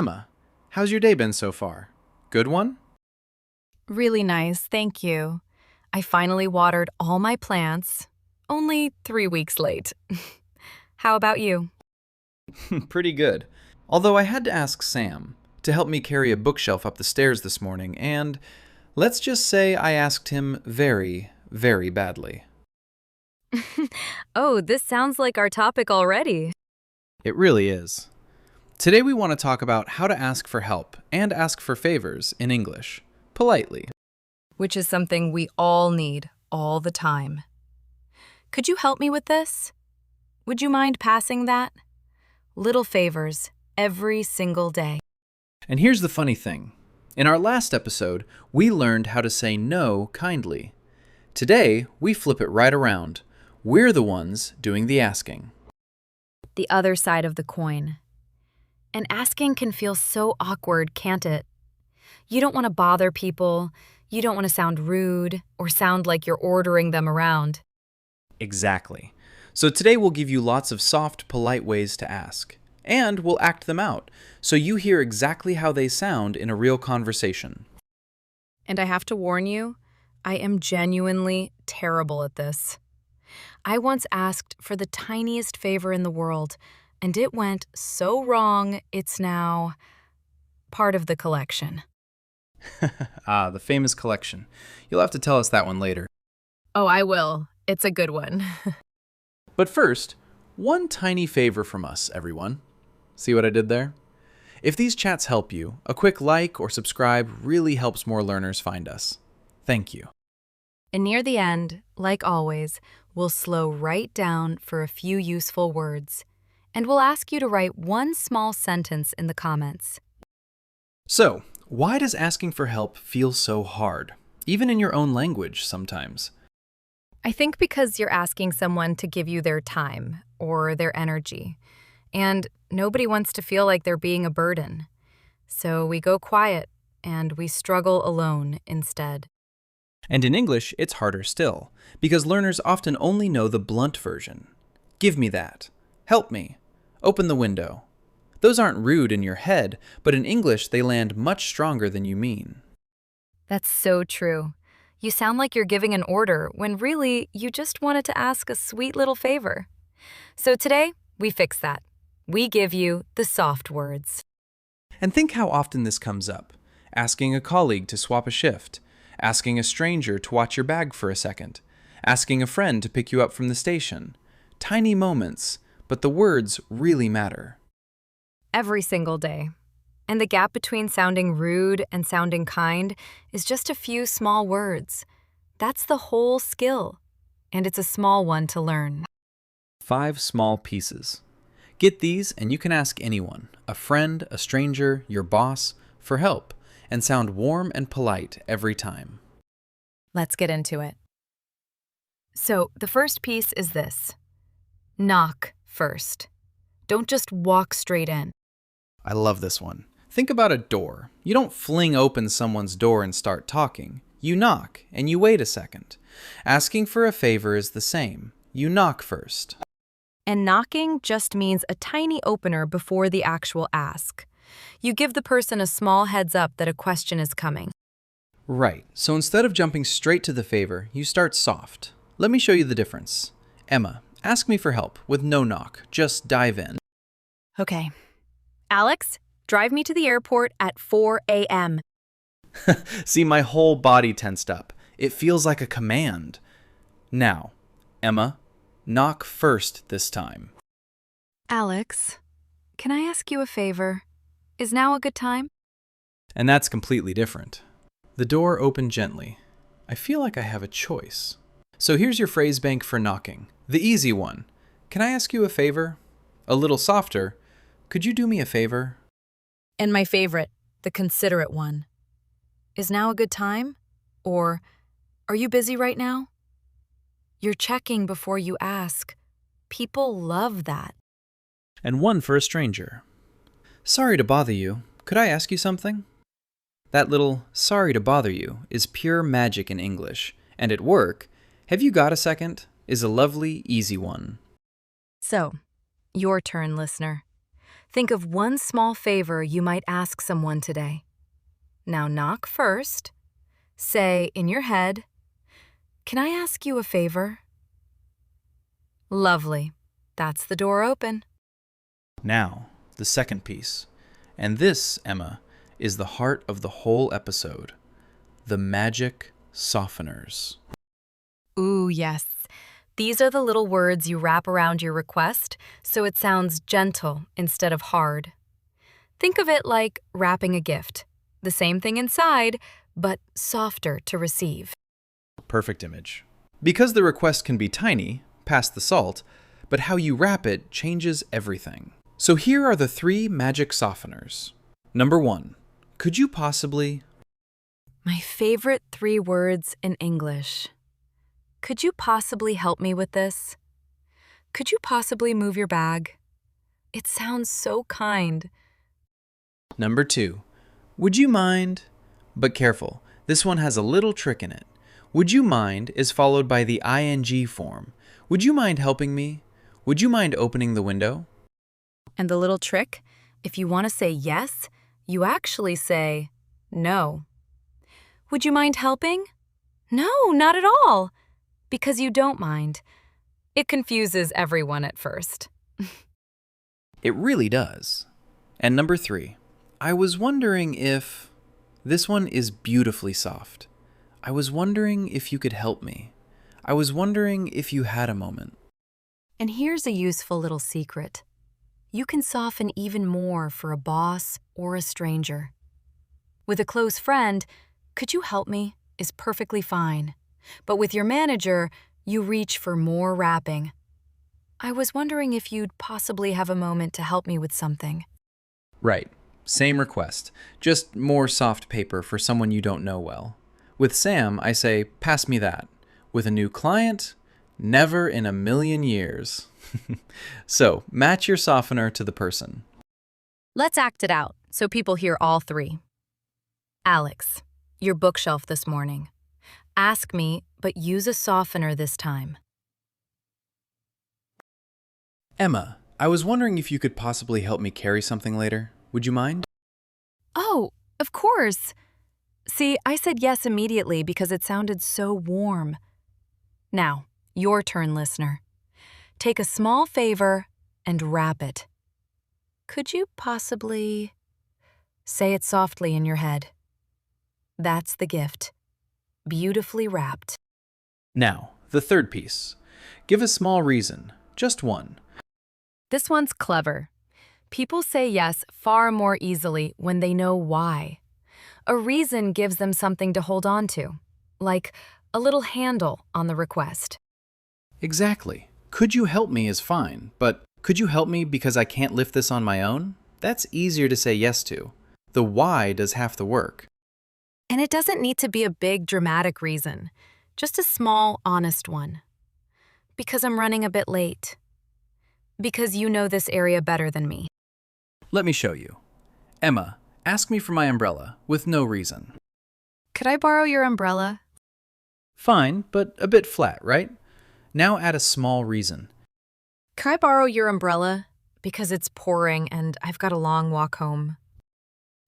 Emma, how's your day been so far? Good one? Really nice, thank you. I finally watered all my plants, only 3 weeks late. How about you? Pretty good. Although I had to ask Sam to help me carry a bookshelf up the stairs this morning, and let's just say I asked him very, very badly. Oh, this sounds like our topic already. It really is. Today we want to talk about how to ask for help and ask for favors in English, politely. Which is something we all need all the time. Could you help me with this? Would you mind passing that? Little favors every single day. And here's the funny thing. In our last episode, we learned how to say no kindly. Today, we flip it right around. We're the ones doing the asking. The other side of the coin. And asking can feel so awkward, can't it? You don't want to bother people, you don't want to sound rude or sound like you're ordering them around. Exactly. So today we'll give you lots of soft, polite ways to ask. And we'll act them out, so you hear exactly how they sound in a real conversation. And I have to warn you, I am genuinely terrible at this. I once asked for the tiniest favor in the world, and it went so wrong, it's now part of the collection. The famous collection. You'll have to tell us that one later. Oh, I will. It's a good one. But first, one tiny favor from us, everyone. See what I did there? If these chats help you, a quick like or subscribe really helps more learners find us. Thank you. And near the end, like always, we'll slow right down for a few useful words. And we'll ask you to write one small sentence in the comments. So, why does asking for help feel so hard, even in your own language sometimes? I think because you're asking someone to give you their time or their energy, and nobody wants to feel like they're being a burden. So we go quiet and we struggle alone instead. And in English, it's harder still, because learners often only know the blunt version. Give me that. Help me. Open the window. Those aren't rude in your head, but in English they land much stronger than you mean. That's so true. You sound like you're giving an order when really you just wanted to ask a sweet little favor. So today, we fix that. We give you the soft words. And think how often this comes up. Asking a colleague to swap a shift. Asking a stranger to watch your bag for a second. Asking a friend to pick you up from the station. Tiny moments, but the words really matter. Every single day. And the gap between sounding rude and sounding kind is just a few small words. That's the whole skill. And it's a small one to learn. 5 small pieces. Get these and you can ask anyone, a friend, a stranger, your boss, for help, and sound warm and polite every time. Let's get into it. So the first piece is this. Knock first. Don't just walk straight in. I love this one. Think about a door. You don't fling open someone's door and start talking. You knock, and you wait a second. Asking for a favor is the same. You knock first. And knocking just means a tiny opener before the actual ask. You give the person a small heads up that a question is coming. Right, so instead of jumping straight to the favor, you start soft. Let me show you the difference. Emma, ask me for help with no knock. Just dive in. Okay. Alex, drive me to the airport at 4 a.m. See, my whole body tensed up. It feels like a command. Now, Emma, knock first this time. Alex, can I ask you a favor? Is now a good time? And that's completely different. The door opened gently. I feel like I have a choice. So here's your phrase bank for knocking. The easy one. Can I ask you a favor? A little softer. Could you do me a favor? And my favorite, the considerate one. Is now a good time? Or, are you busy right now? You're checking before you ask. People love that. And one for a stranger. Sorry to bother you. Could I ask you something? That little sorry to bother you is pure magic in English. And at work, have you got a second? Is a lovely, easy one. So, your turn, listener. Think of one small favor you might ask someone today. Now knock first. Say in your head, "Can I ask you a favor?" Lovely. That's the door open. Now, the second piece. And this, Emma, is the heart of the whole episode. The magic softeners. Ooh, yes. These are the little words you wrap around your request so it sounds gentle instead of hard. Think of it like wrapping a gift. The same thing inside, but softer to receive. Perfect image. Because the request can be tiny, past the salt, but how you wrap it changes everything. So here are the 3 magic softeners. Number 1, could you possibly... My favorite 3 words in English. Could you possibly help me with this? Could you possibly move your bag? It sounds so kind. Number 2, would you mind... But careful, this one has a little trick in it. Would you mind is followed by the ing form. Would you mind helping me? Would you mind opening the window? And the little trick? If you want to say yes, you actually say no. Would you mind helping? No, not at all. Because you don't mind. It confuses everyone at first. It really does. And number 3, I was wondering if... This one is beautifully soft. I was wondering if you could help me. I was wondering if you had a moment. And here's a useful little secret. You can soften even more for a boss or a stranger. With a close friend, "Could you help me?" is perfectly fine. But with your manager, you reach for more wrapping. I was wondering if you'd possibly have a moment to help me with something. Right. Same request, just more soft paper for someone you don't know well. With Sam, I say, pass me that. With a new client, never in a million years. So, match your softener to the person. Let's act it out so people hear all 3. Alex, your bookshelf this morning. Ask me, but use a softener this time. Emma, I was wondering if you could possibly help me carry something later. Would you mind? Oh, of course. See, I said yes immediately because it sounded so warm. Now, your turn, listener. Take a small favor and wrap it. Could you possibly... Say it softly in your head. That's the gift. Beautifully wrapped. Now, the third piece. Give a small reason, just one. This one's clever. People say yes far more easily when they know why. A reason gives them something to hold on to, like a little handle on the request. Exactly. Could you help me is fine, but could you help me because I can't lift this on my own? That's easier to say yes to. The why does half the work. And it doesn't need to be a big, dramatic reason, just a small, honest one. Because I'm running a bit late. Because you know this area better than me. Let me show you. Emma, ask me for my umbrella with no reason. Could I borrow your umbrella? Fine, but a bit flat, right? Now add a small reason. Could I borrow your umbrella? Because it's pouring and I've got a long walk home.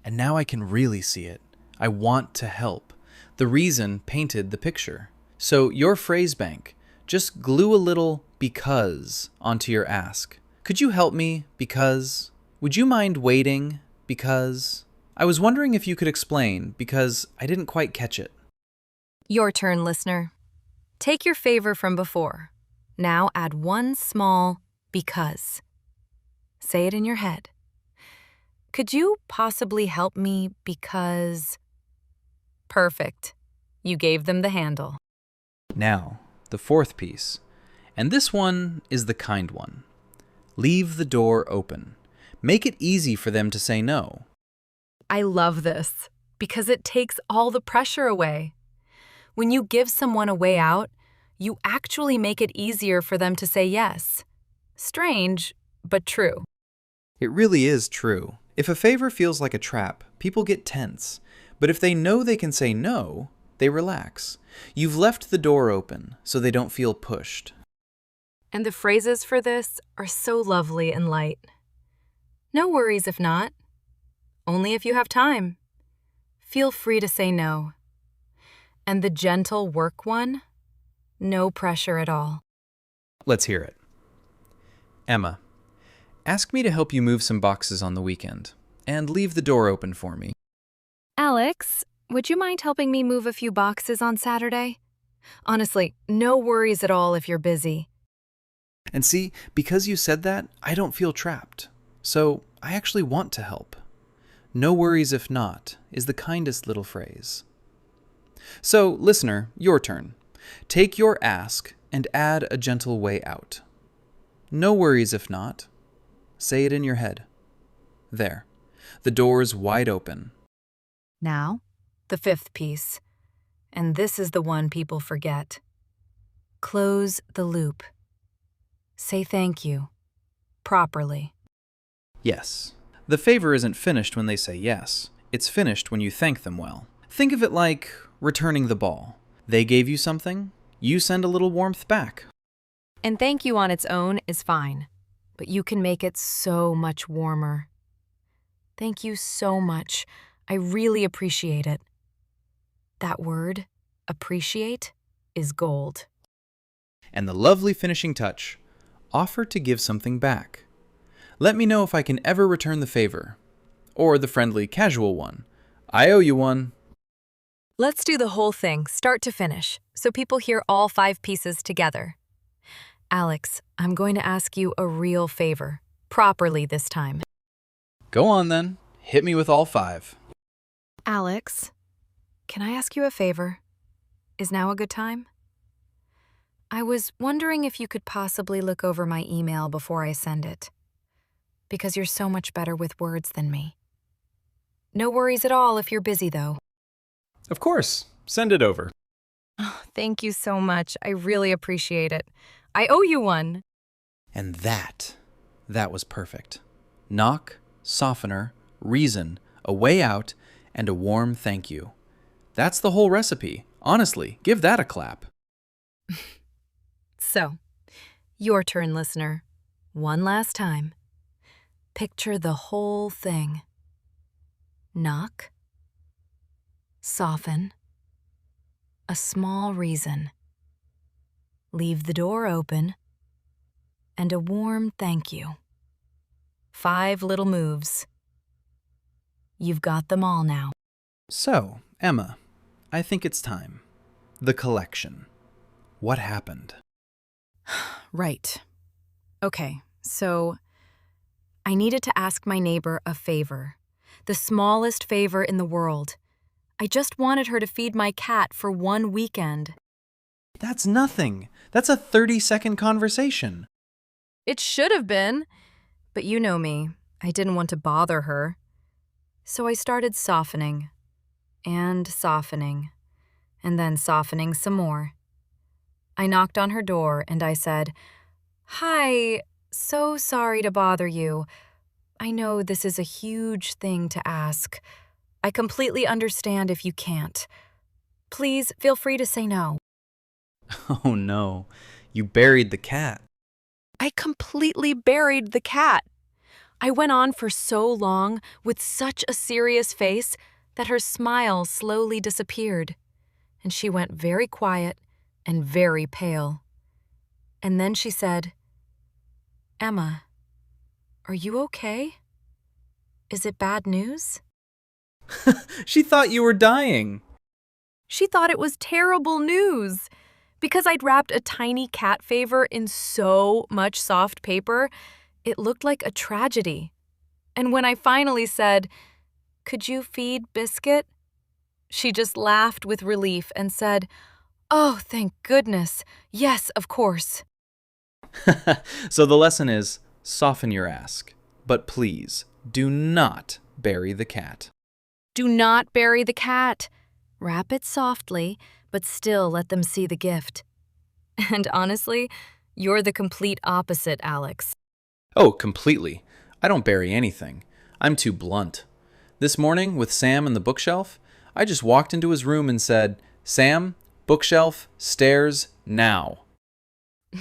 And now I can really see it. I want to help. The reason painted the picture. So your phrase bank, just glue a little because onto your ask. Could you help me because? Would you mind waiting because? I was wondering if you could explain because I didn't quite catch it. Your turn, listener. Take your favor from before. Now add one small because. Say it in your head. Could you possibly help me because... Perfect. You gave them the handle. Now, the fourth piece. And this one is the kind one. Leave the door open. Make it easy for them to say no. I love this because it takes all the pressure away. When you give someone a way out, you actually make it easier for them to say yes. Strange, but true. It really is true. If a favor feels like a trap, people get tense. But if they know they can say no, they relax. You've left the door open so they don't feel pushed. And the phrases for this are so lovely and light. No worries if not. Only if you have time. Feel free to say no. And the gentle work one? No pressure at all. Let's hear it. Emma, ask me to help you move some boxes on the weekend, and leave the door open for me. Alex, would you mind helping me move a few boxes on Saturday? Honestly, no worries at all if you're busy. And see, because you said that, I don't feel trapped. So I actually want to help. No worries if not is the kindest little phrase. So, listener, your turn. Take your ask and add a gentle way out. No worries if not. Say it in your head. There. The door's wide open. Now, the fifth piece. And this is the one people forget. Close the loop. Say thank you. Properly. Yes. The favor isn't finished when they say yes. It's finished when you thank them well. Think of it like returning the ball. They gave you something, you send a little warmth back. And thank you on its own is fine, but you can make it so much warmer. Thank you so much. I really appreciate it. That word, appreciate, is gold. And the lovely finishing touch, offer to give something back. Let me know if I can ever return the favor. Or the friendly, casual one. I owe you one. Let's do the whole thing, start to finish, so people hear all 5 pieces together. Alex, I'm going to ask you a real favor, properly this time. Go on then. Hit me with all 5. Alex, can I ask you a favor? Is now a good time? I was wondering if you could possibly look over my email before I send it. Because you're so much better with words than me. No worries at all if you're busy, though. Of course. Send it over. Oh, thank you so much. I really appreciate it. I owe you one. And that was perfect. Knock, softener, reason, a way out, and a warm thank you. That's the whole recipe. Honestly, give that a clap. So, your turn, listener. One last time. Picture the whole thing. Knock. Soften. A small reason. Leave the door open. And a warm thank you. 5 little moves. You've got them all now. So, Emma, I think it's time. The collection. What happened? Right. Okay, so I needed to ask my neighbor a favor. The smallest favor in the world. I just wanted her to feed my cat for 1 weekend. That's nothing. That's a 30-second conversation. It should have been. But you know me. I didn't want to bother her. So I started softening. And softening. And then softening some more. I knocked on her door and I said, "Hi, so sorry to bother you. I know this is a huge thing to ask. I completely understand if you can't. Please feel free to say no." Oh no, you buried the cat. I completely buried the cat. I went on for so long with such a serious face that her smile slowly disappeared, and she went very quiet and very pale. And then she said, "Emma, are you okay? Is it bad news?" She thought you were dying. She thought it was terrible news. Because I'd wrapped a tiny cat favor in so much soft paper, it looked like a tragedy. And when I finally said, "Could you feed Biscuit?" she just laughed with relief and said, "Oh, thank goodness. Yes, of course." So the lesson is, soften your ask. But please, do not bury the cat. Do not bury the cat. Wrap it softly, but still let them see the gift. And honestly, you're the complete opposite, Alex. Oh, completely. I don't bury anything. I'm too blunt. This morning, with Sam and the bookshelf, I just walked into his room and said, "Sam, bookshelf, stairs, now."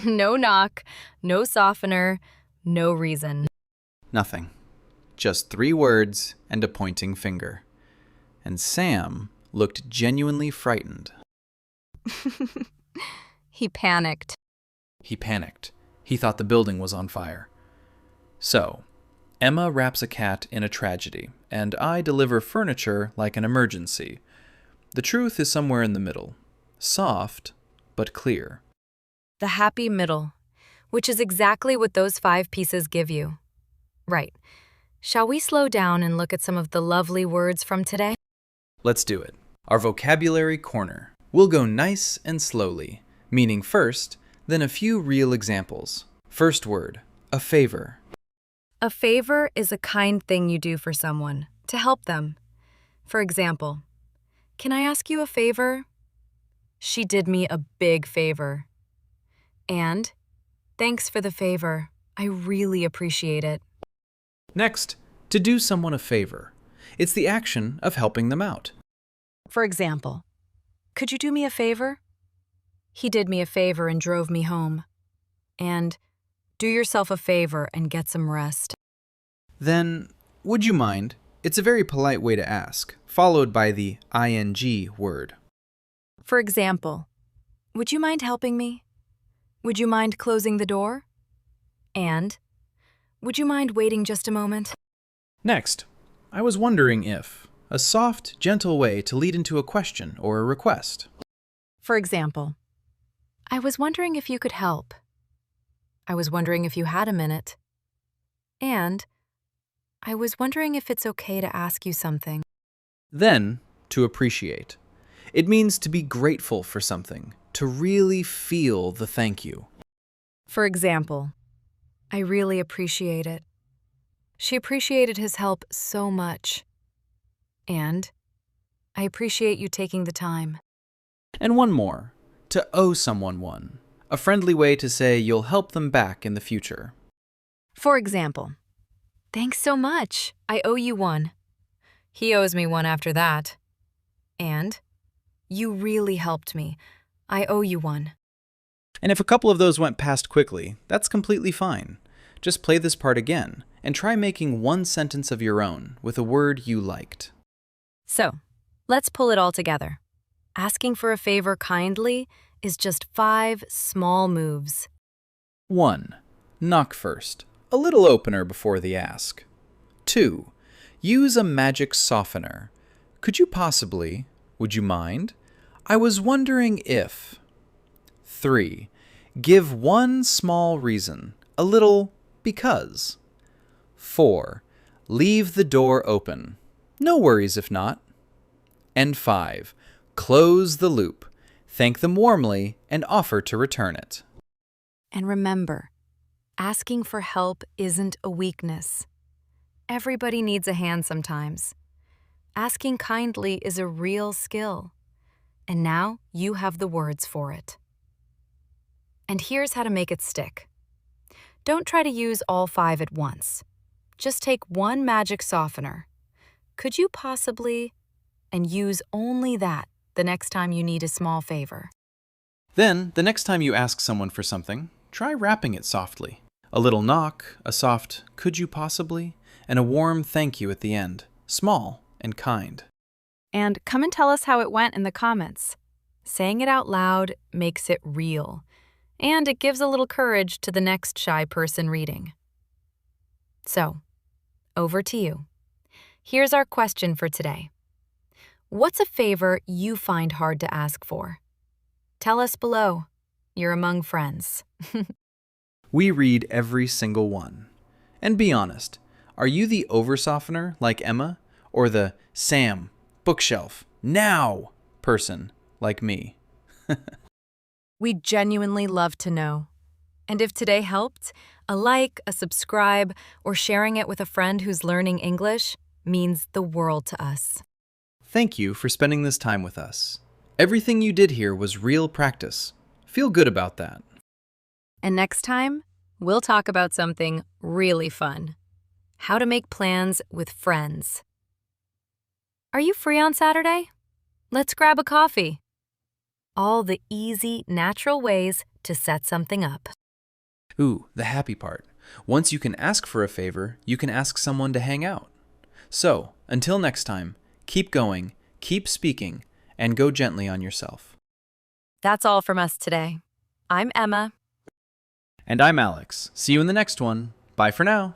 No knock, no softener, no reason. Nothing. Just 3 words and a pointing finger. And Sam looked genuinely frightened. He panicked. He panicked. He thought the building was on fire. So, Emma wraps a cat in a tragedy, and I deliver furniture like an emergency. The truth is somewhere in the middle. Soft, but clear. The happy middle, which is exactly what those 5 pieces give you. Right. Shall we slow down and look at some of the lovely words from today? Let's do it. Our vocabulary corner. We'll go nice and slowly, meaning first, then a few real examples. First word, a favor. A favor is a kind thing you do for someone, to help them. For example, can I ask you a favor? She did me a big favor. And, thanks for the favor. I really appreciate it. Next, to do someone a favor. It's the action of helping them out. For example, could you do me a favor? He did me a favor and drove me home. And, do yourself a favor and get some rest. Then, would you mind? It's a very polite way to ask, followed by the ing word. For example, would you mind helping me? Would you mind closing the door? And, would you mind waiting just a moment? Next, I was wondering if, a soft, gentle way to lead into a question or a request. For example, I was wondering if you could help. I was wondering if you had a minute. And, I was wondering if it's okay to ask you something. Then, to appreciate. It means to be grateful for something, to really feel the thank you. For example, I really appreciate it. She appreciated his help so much. And, I appreciate you taking the time. And one more, to owe someone one. A friendly way to say you'll help them back in the future. For example, thanks so much. I owe you one. He owes me one after that. And, you really helped me. I owe you one. And if a couple of those went past quickly, that's completely fine. Just play this part again and try making one sentence of your own with a word you liked. So, let's pull it all together. Asking for a favor kindly is just 5 small moves. 1. Knock first. A little opener before the ask. 2. Use a magic softener. Could you possibly? Would you mind? I was wondering if. 3. Give one small reason. A little because. 4. Leave the door open. No worries if not. And 5. Close the loop. Thank them warmly and offer to return it. And remember, asking for help isn't a weakness. Everybody needs a hand sometimes. Asking kindly is a real skill. And now you have the words for it. And here's how to make it stick. Don't try to use all 5 at once. Just take one magic softener. Could you possibly? And use only that the next time you need a small favor. Then, the next time you ask someone for something, try wrapping it softly. A little knock, a soft "could you possibly?" and a warm thank you at the end, small and kind. And come and tell us how it went in the comments. Saying it out loud makes it real, and it gives a little courage to the next shy person reading. So, over to you. Here's our question for today. What's a favor you find hard to ask for? Tell us below. You're among friends. We read every single one. And be honest, are you the over-softener like Emma, or the Sam, bookshelf, now person like me? We'd genuinely love to know. And if today helped, a like, a subscribe, or sharing it with a friend who's learning English means the world to us. Thank you for spending this time with us. Everything you did here was real practice. Feel good about that. And next time, we'll talk about something really fun. How to make plans with friends. Are you free on Saturday? Let's grab a coffee. All the easy, natural ways to set something up. Ooh, the happy part. Once you can ask for a favor, you can ask someone to hang out. So, until next time, keep going, keep speaking, and go gently on yourself. That's all from us today. I'm Emma. And I'm Alex. See you in the next one. Bye for now.